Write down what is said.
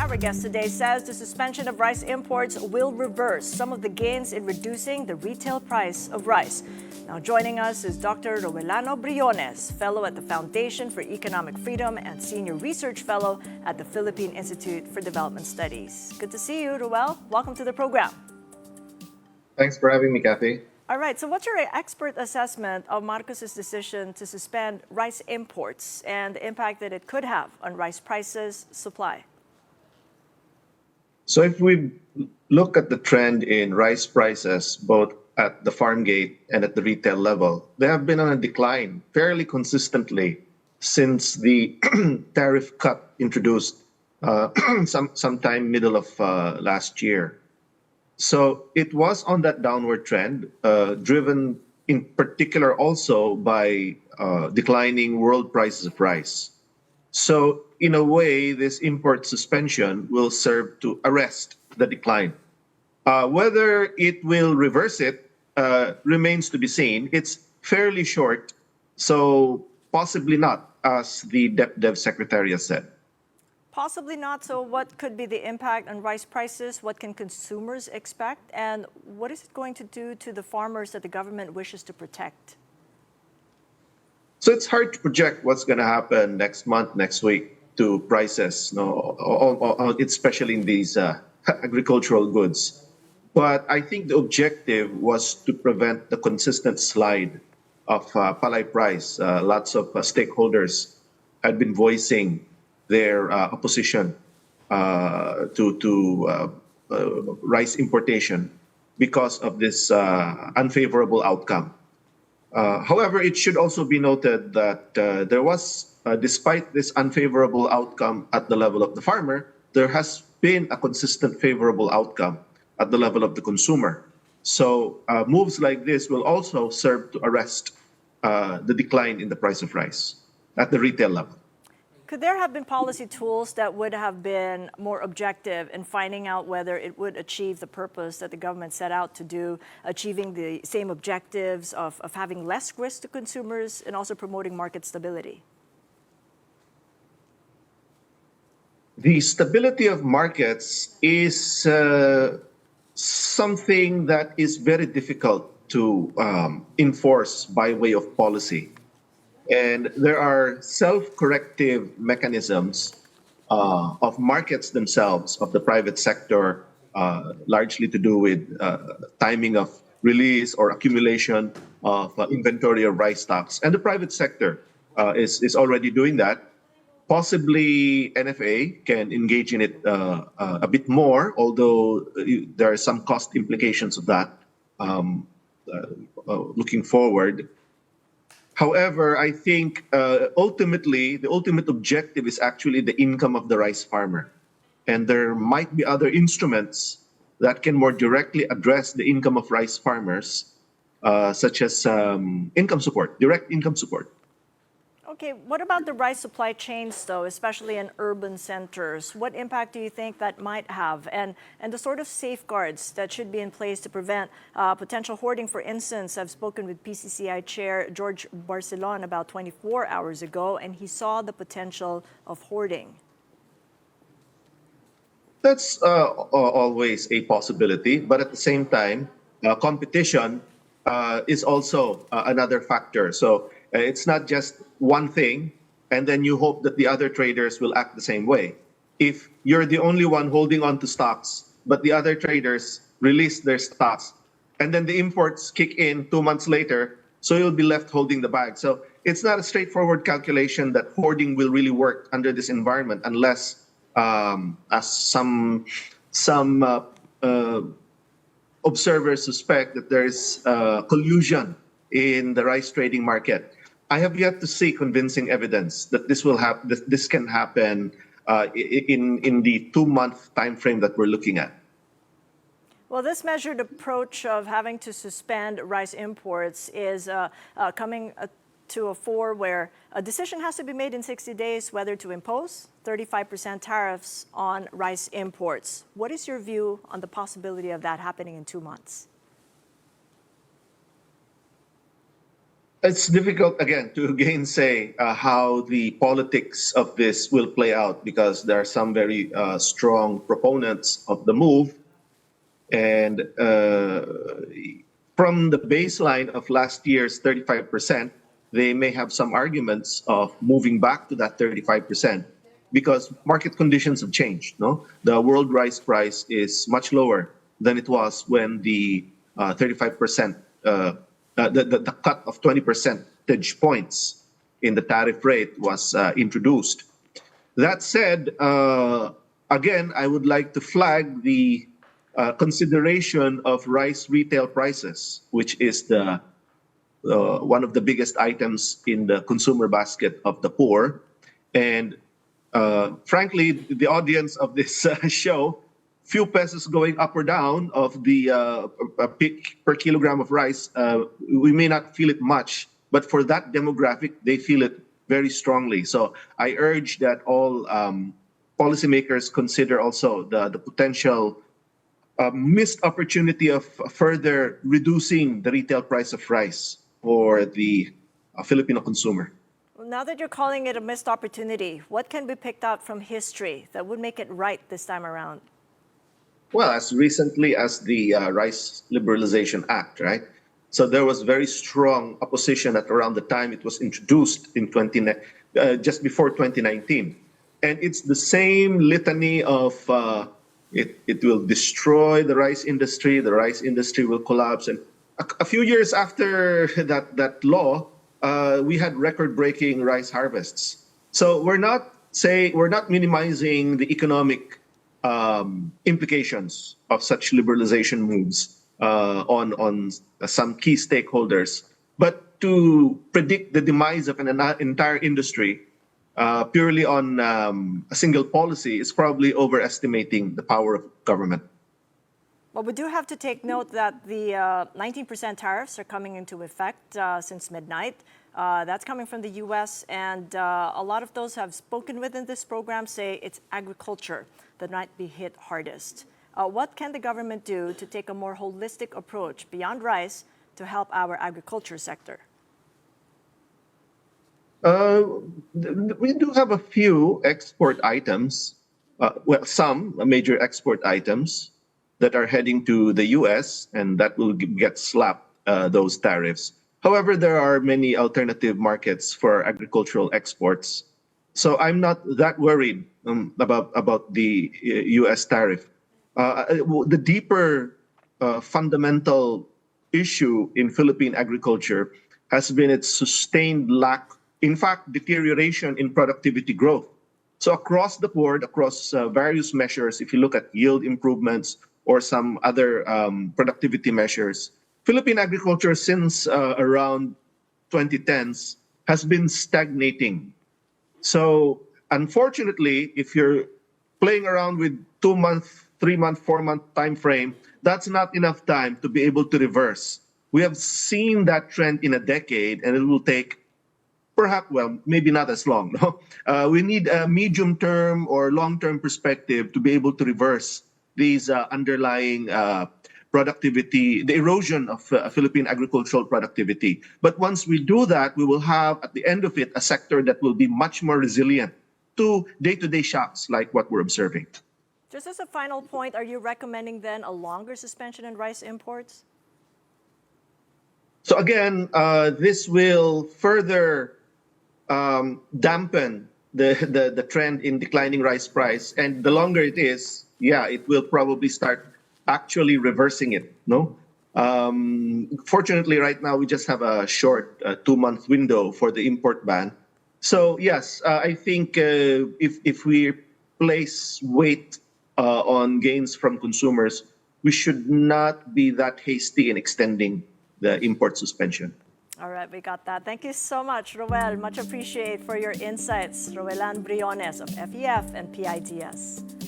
Our guest today says the suspension of rice imports will reverse some of the gains in reducing the retail price of rice. Now joining us is Dr. Roehl Briones, fellow at the Foundation for Economic Freedom and senior research fellow at the Philippine Institute for Development Studies. Good to see you, Roehl. Welcome to the program. Thanks for having me, Kathy. All right, so what's your expert assessment of Marcos's decision to suspend rice imports and the impact that it could have on rice prices, supply? So if we look at the trend in rice prices, both at the farm gate and at the retail level, they have been on a decline fairly consistently since the tariff cut introduced sometime middle of last year. So it was on that downward trend, driven in particular also by declining world prices of rice. So in a way, this import suspension will serve to arrest the decline. Whether it will reverse it remains to be seen. It's fairly short, so possibly not, as the DepDev secretary has said. Possibly not. So what could be the impact on rice prices? What can consumers expect? And what is it going to do to the farmers that the government wishes to protect? So it's hard to project what's going to happen next month, next week to prices, especially in these agricultural goods. But I think the objective was to prevent the consistent slide of palay price. Lots of stakeholders had been voicing their opposition to rice importation because of this unfavorable outcome. However, it should also be noted that there was, despite this unfavorable outcome at the level of the farmer, there has been a consistent favorable outcome at the level of the consumer. So moves like this will also serve to arrest the decline in the price of rice at the retail level. Could there have been policy tools that would have been more objective in finding out whether it would achieve the purpose that the government set out to do, achieving the same objectives of having less risk to consumers and also promoting market stability? The stability of markets is something that is very difficult to enforce by way of policy. And there are self-corrective mechanisms of markets themselves, of the private sector, largely to do with timing of release or accumulation of inventory of rice stocks. And the private sector is already doing that. Possibly NFA can engage in it a bit more, although there are some cost implications of that looking forward. However, I think ultimately, the ultimate objective is actually the income of the rice farmer. And there might be other instruments that can more directly address the income of rice farmers, such as income support, direct income support. Okay, what about the rice supply chains, though, especially in urban centers? What impact do you think that might have? And the sort of safeguards that should be in place to prevent potential hoarding? For instance, I've spoken with PCCI Chair George Barcelon about 24 hours ago, and he saw the potential of hoarding. That's always a possibility, but at the same time, competition is also another factor. So it's not just one thing, and then you hope that the other traders will act the same way. If you're the only one holding on to stocks, but the other traders release their stocks, and then the imports kick in 2 months later, so you'll be left holding the bag. So it's not a straightforward calculation that hoarding will really work under this environment, unless, as some observers suspect, that there is collusion in the rice trading market. I have yet to see convincing evidence that this can happen in the 2-month time frame that we're looking at. Well, this measured approach of having to suspend rice imports is coming to a fore where a decision has to be made in 60 days whether to impose 35% tariffs on rice imports. What is your view on the possibility of that happening in 2 months? It's difficult again to gainsay how the politics of this will play out because there are some very strong proponents of the move, and from the baseline of last year's 35%, they may have some arguments of moving back to that 35% because market conditions have changed. No, the world rice price is much lower than it was when the 35%, the cut of 20 percentage points in the tariff rate was introduced. That said, again, I would like to flag the consideration of rice retail prices, which is the one of the biggest items in the consumer basket of the poor. And frankly, the audience of this show, few pesos going up or down of the per kilogram of rice, we may not feel it much, but for that demographic, they feel it very strongly. So I urge that all policymakers consider also the potential missed opportunity of further reducing the retail price of rice for the Filipino consumer. Now that you're calling it a missed opportunity, what can be picked out from history that would make it right this time around? Well, as recently as the Rice Liberalization Act, right? So there was very strong opposition at around the time it was introduced in just before 2019. And it's the same litany of it will destroy the rice industry will collapse. And a few years after that law, we had record-breaking rice harvests. So we're not minimizing the economic implications of such liberalization moves on some key stakeholders, but to predict the demise of an entire industry purely on a single policy is probably overestimating the power of government. Well, we do have to take note that the 19% tariffs are coming into effect since midnight. That's coming from the U.S., and a lot of those have spoken within this program say it's agriculture that might be hit hardest. What can the government do to take a more holistic approach beyond rice to help our agriculture sector? We do have a few export items, some major export items that are heading to the U.S. and that will get slapped those tariffs. However, there are many alternative markets for agricultural exports. So I'm not that worried about the U.S. tariff. The deeper fundamental issue in Philippine agriculture has been its sustained lack, in fact, deterioration in productivity growth. So across the board, across various measures, if you look at yield improvements or some other productivity measures, Philippine agriculture since around 2010s has been stagnating. So unfortunately, if you're playing around with 2-month, 3-month, 4-month time frame, that's not enough time to be able to reverse. We have seen that trend in a decade, and it will take perhaps, well, maybe not as long. No? We need a medium-term or long-term perspective to be able to reverse these underlying productivity, the erosion of Philippine agricultural productivity. But once we do that, we will have, at the end of it, a sector that will be much more resilient to day-to-day shocks like what we're observing. Just as a final point, are you recommending then a longer suspension in rice imports? So again, this will further dampen the trend in declining rice price. And the longer it is, yeah, it will probably start actually reversing it. No, fortunately, right now we just have a short 2-month window for the import ban. So yes, I think if we place weight on gains from consumers, we should not be that hasty in extending the import suspension. All right, we got that. Thank you so much, Roehl. Much appreciated for your insights. Roehl Briones of FEF and PIDS.